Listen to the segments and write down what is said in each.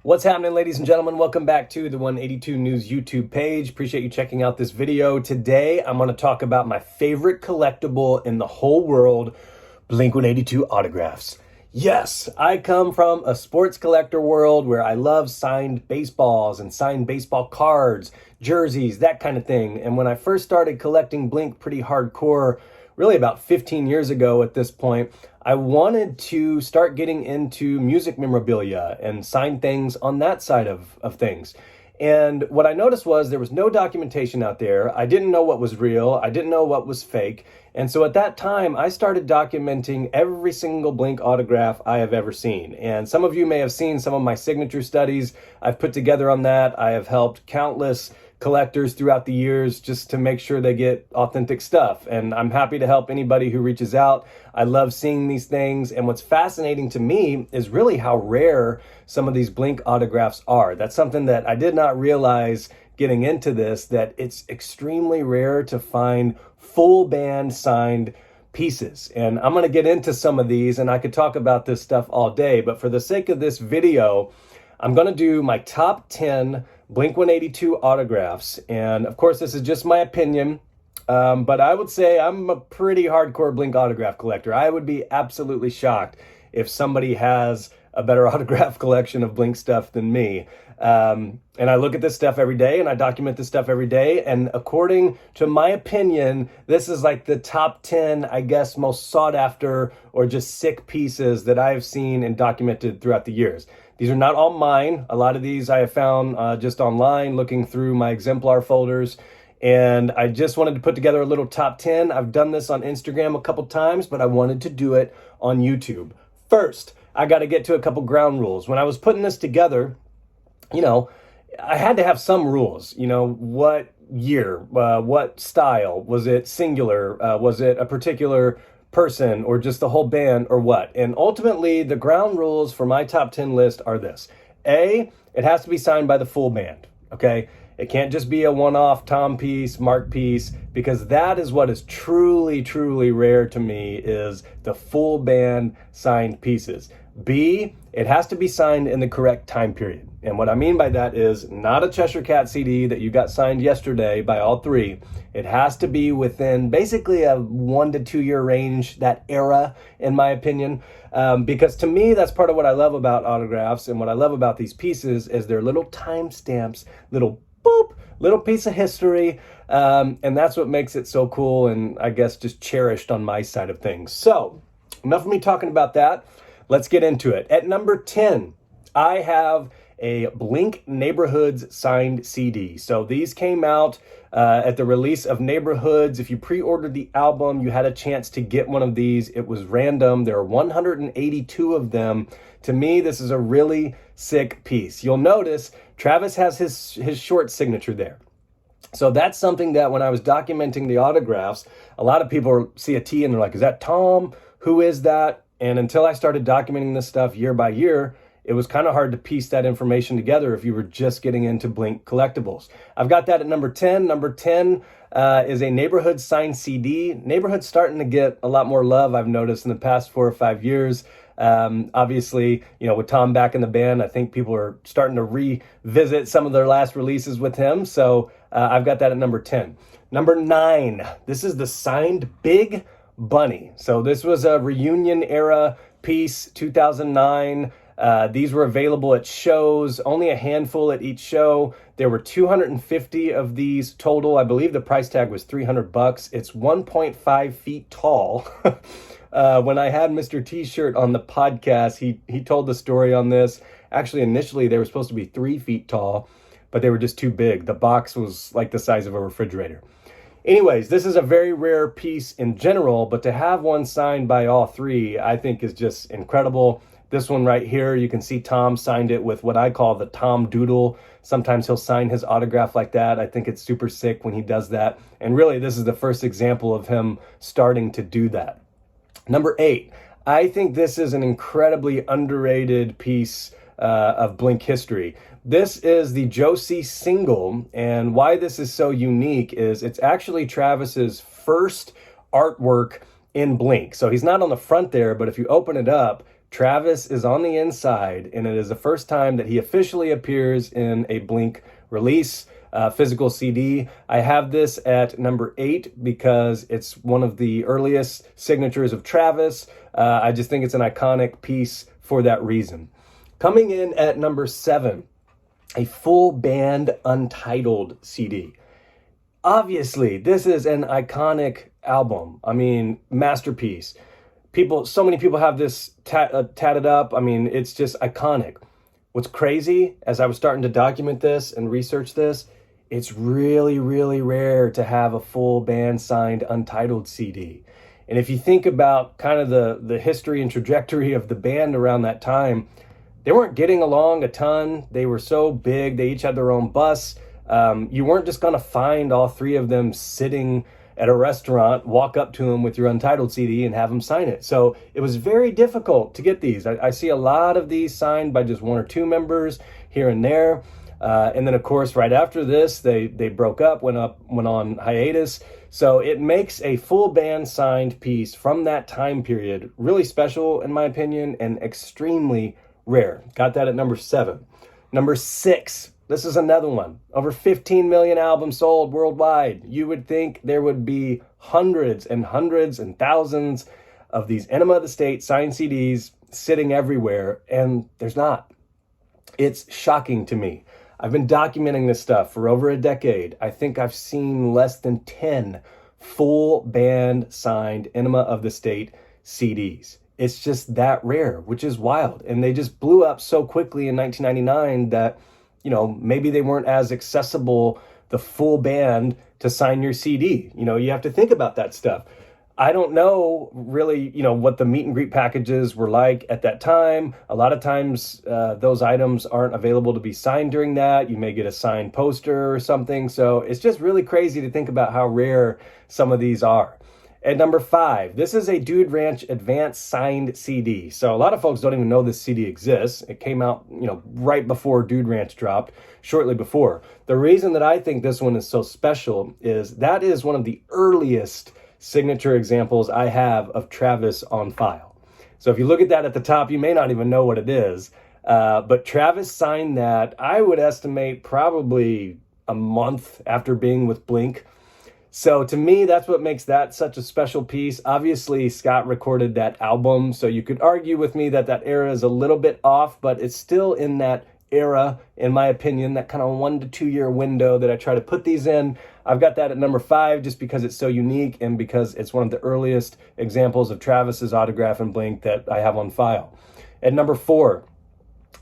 What's happening, ladies and gentlemen? Welcome back to the 182 News YouTube page. Appreciate you checking out this video. Today, I'm going to talk about my favorite collectible in the whole world, blink-182 autographs. Yes, I come from a sports collector world where I love signed baseballs and signed baseball cards, jerseys, that kind of thing. And when I first started collecting Blink pretty hardcore, really about 15 years ago at this point, I wanted to start getting into music memorabilia and sign things on that side of things. And what I noticed was there was no documentation out there. I didn't know what was real. I didn't know what was fake. And so at that time, I started documenting every single Blink autograph I have ever seen. And some of you may have seen some of my signature studies I've put together on that. I have helped countless collectors throughout the years just to make sure they get authentic stuff. And I'm happy to help anybody who reaches out. I love seeing these things. And what's fascinating to me is really how rare some of these Blink autographs are. That's something that I did not realize getting into this, that it's extremely rare to find full band signed pieces. And I'm going to get into some of these, and I could talk about this stuff all day, but for the sake of this video, I'm going to do my top 10 Blink-182 autographs. And of course, this is just my opinion, but I would say I'm a pretty hardcore Blink autograph collector. I would be absolutely shocked if somebody has a better autograph collection of Blink stuff than me. And I look at this stuff every day and I document this stuff every day. And according to my opinion, this is like the top 10, I guess, most sought after or just sick pieces that I've seen and documented throughout the years. These are not all mine. A lot of these I have found just online, looking through my exemplar folders. And I just wanted to put together a little top 10. I've done this on Instagram a couple times, but I wanted to do it on YouTube. First, I got to get to a couple ground rules. When I was putting this together, I had to have some rules. What year, what style? Was it singular? Was it a particular person or just the whole band or what? And ultimately, the ground rules for my top 10 list are this. A, it has to be signed by the full band, okay? It can't just be a one-off Tom piece, Mark piece, because that is what is truly, truly rare to me, is the full band signed pieces. B, it has to be signed in the correct time period. And what I mean by that is not a Cheshire Cat CD that you got signed yesterday by all three. It has to be within basically a 1 to 2 year range, that era, in my opinion. Because to me, that's part of what I love about autographs and what I love about these pieces is they're little timestamps, little boop, little piece of history. And that's what makes it so cool and I guess just cherished on my side of things. So enough of me talking about that. Let's get into it. At number 10, I have a Blink Neighborhoods signed CD. So these came out at the release of Neighborhoods. If you pre-ordered the album, you had a chance to get one of these. It was random. There are 182 of them. To me, this is a really sick piece. You'll notice Travis has his short signature there. So that's something that when I was documenting the autographs, a lot of people see a T and they're like, is that Tom? Who is that? And until I started documenting this stuff year by year, it was kind of hard to piece that information together if you were just getting into Blink collectibles. I've got that at number 10. Number 10 is a Neighborhood signed CD. Neighborhood's starting to get a lot more love, I've noticed, in the past 4 or 5 years. Obviously, with Tom back in the band, I think people are starting to revisit some of their last releases with him. So I've got that at number 10. Number 9, this is the signed Big Bunny. So this was a reunion era piece, 2009. These were available at shows, only a handful at each show. There were 250 of these total. I believe the price tag was $300. It's 1.5 feet tall. When I had Mr. T-Shirt on the podcast, he told the story on this. Actually, initially they were supposed to be 3 feet tall, but they were just too big. The box was like the size of a refrigerator. Anyways, this is a very rare piece in general, but to have one signed by all three, I think is just incredible. This one right here, you can see Tom signed it with what I call the Tom Doodle. Sometimes he'll sign his autograph like that. I think it's super sick when he does that. And really, this is the first example of him starting to do that. Number 8, I think this is an incredibly underrated piece of Blink history. This is the Josie single, and why this is so unique is it's actually Travis's first artwork in Blink. So he's not on the front there, but if you open it up, Travis is on the inside, and it is the first time that he officially appears in a Blink release, physical CD. I have this at number 8 because it's one of the earliest signatures of Travis. I just think it's an iconic piece for that reason. Coming in at number 7, a full band Untitled CD. Obviously, this is an iconic album. I mean, masterpiece. So many people have this tatted up. I mean, it's just iconic. What's crazy, as I was starting to document this and research this, it's really, really rare to have a full band signed Untitled CD. And if you think about kind of the history and trajectory of the band around that time, they weren't getting along a ton. They were so big. They each had their own bus. You weren't just going to find all 3 of them sitting at a restaurant, walk up to them with your Untitled CD and have them sign it. So it was very difficult to get these. I see a lot of these signed by just 1 or 2 members here and there. And then, of course, right after this, they broke up, went on hiatus. So it makes a full band signed piece from that time period really special, in my opinion, and extremely rare. Got that at number 7. Number 6. This is another one. Over 15 million albums sold worldwide. You would think there would be hundreds and hundreds and thousands of these Enema of the State signed CDs sitting everywhere, and there's not. It's shocking to me. I've been documenting this stuff for over a decade. I think I've seen less than 10 full band signed Enema of the State CDs. It's just that rare, which is wild. And they just blew up so quickly in 1999 that, maybe they weren't as accessible, the full band, to sign your CD. You have to think about that stuff. I don't know really, what the meet and greet packages were like at that time. A lot of times those items aren't available to be signed during that. You may get a signed poster or something. So it's just really crazy to think about how rare some of these are. At number 5, this is a Dude Ranch Advanced Signed CD. So a lot of folks don't even know this CD exists. It came out, right before Dude Ranch dropped, shortly before. The reason that I think this one is so special is that is one of the earliest signature examples I have of Travis on file. So if you look at that at the top, you may not even know what it is. But Travis signed that, I would estimate, probably a month after being with Blink. So to me, that's what makes that such a special piece. Obviously, Scott recorded that album, so you could argue with me that era is a little bit off, but it's still in that era, in my opinion, that kind of 1 to 2 year window that I try to put these in. I've got that at number 5 just because it's so unique and because it's one of the earliest examples of Travis's autograph in Blink that I have on file. At number 4,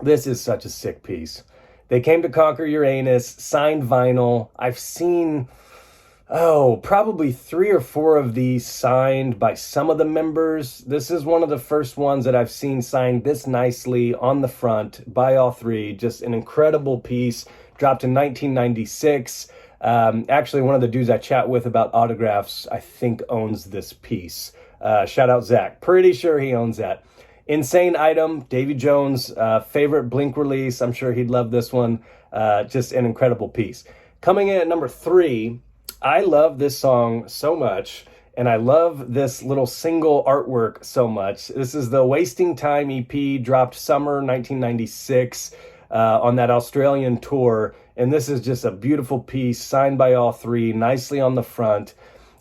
this is such a sick piece. They Came to Conquer Uranus, signed vinyl. I've seen probably 3 or 4 of these signed by some of the members. This is one of the first ones that I've seen signed this nicely on the front by all 3. Just an incredible piece. Dropped in 1996. Actually, one of the dudes I chat with about autographs, I think, owns this piece. Shout out Zach. Pretty sure he owns that. Insane item. Davy Jones' favorite Blink release. I'm sure he'd love this one. Just an incredible piece. Coming in at number 3, I love this song so much, and I love this little single artwork so much. This is the Wasting Time EP, dropped summer 1996 on that Australian tour, and this is just a beautiful piece, signed by all 3, nicely on the front.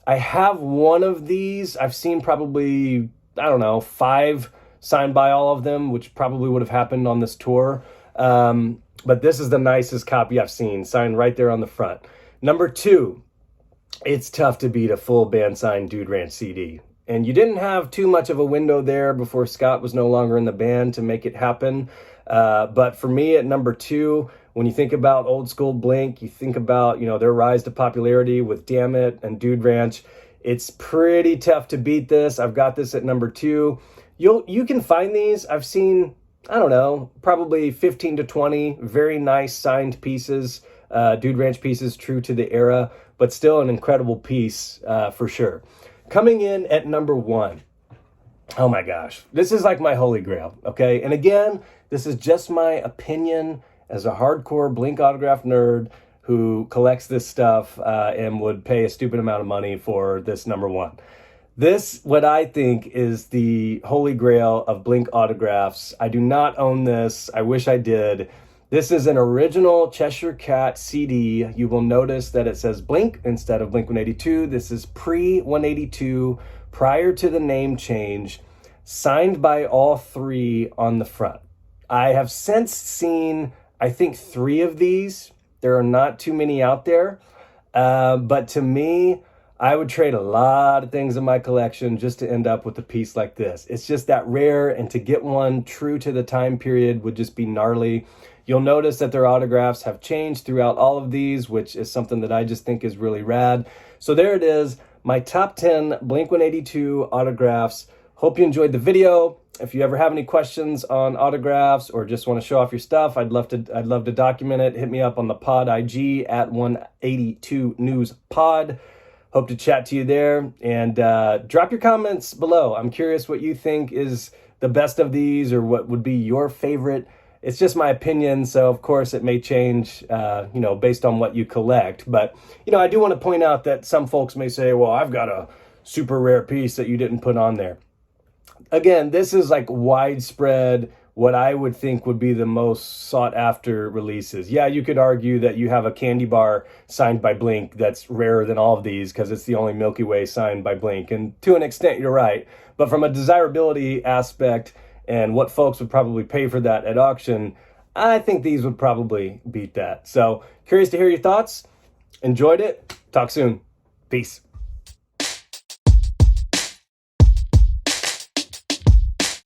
I have one of these. I've seen probably, 5 signed by all of them, which probably would have happened on this tour. But this is the nicest copy I've seen, signed right there on the front. Number 2. It's tough to beat a full band signed Dude Ranch CD. And you didn't have too much of a window there before Scott was no longer in the band to make it happen. But for me at number 2, when you think about old school Blink, you think about, their rise to popularity with Damn It and Dude Ranch. It's pretty tough to beat this. I've got this at number 2. You can find these. I've seen, probably 15 to 20 very nice signed pieces, Dude Ranch pieces true to the era, but still an incredible piece for sure. Coming in at number 1. Oh my gosh, this is like my holy grail, okay? And again, this is just my opinion as a hardcore Blink autograph nerd who collects this stuff and would pay a stupid amount of money for this number 1. This, what I think, is the holy grail of Blink autographs. I do not own this. I wish I did. This is an original Cheshire Cat CD. You will notice that it says Blink instead of Blink-182. This is pre-182, prior to the name change, signed by all three on the front. I have since seen, I think, 3 of these. There are not too many out there. But to me, I would trade a lot of things in my collection just to end up with a piece like this. It's just that rare, and to get one true to the time period would just be gnarly. You'll notice that their autographs have changed throughout all of these, which is something that I just think is really rad. So there it is, my top 10 Blink-182 autographs. Hope you enjoyed the video. If you ever have any questions on autographs or just want to show off your stuff, I'd love to document it. Hit me up on the pod IG at 182 News Pod. Hope to chat to you there, and drop your comments below. I'm curious what you think is the best of these, or what would be your favorite. It's just my opinion, so of course it may change, based on what you collect. But, I do want to point out that some folks may say, well, I've got a super rare piece that you didn't put on there. Again, this is like widespread, what I would think would be the most sought after releases. Yeah, you could argue that you have a candy bar signed by Blink that's rarer than all of these because it's the only Milky Way signed by Blink. And to an extent, you're right. But from a desirability aspect and what folks would probably pay for that at auction, I think these would probably beat that. So curious to hear your thoughts. Enjoyed it. Talk soon. Peace.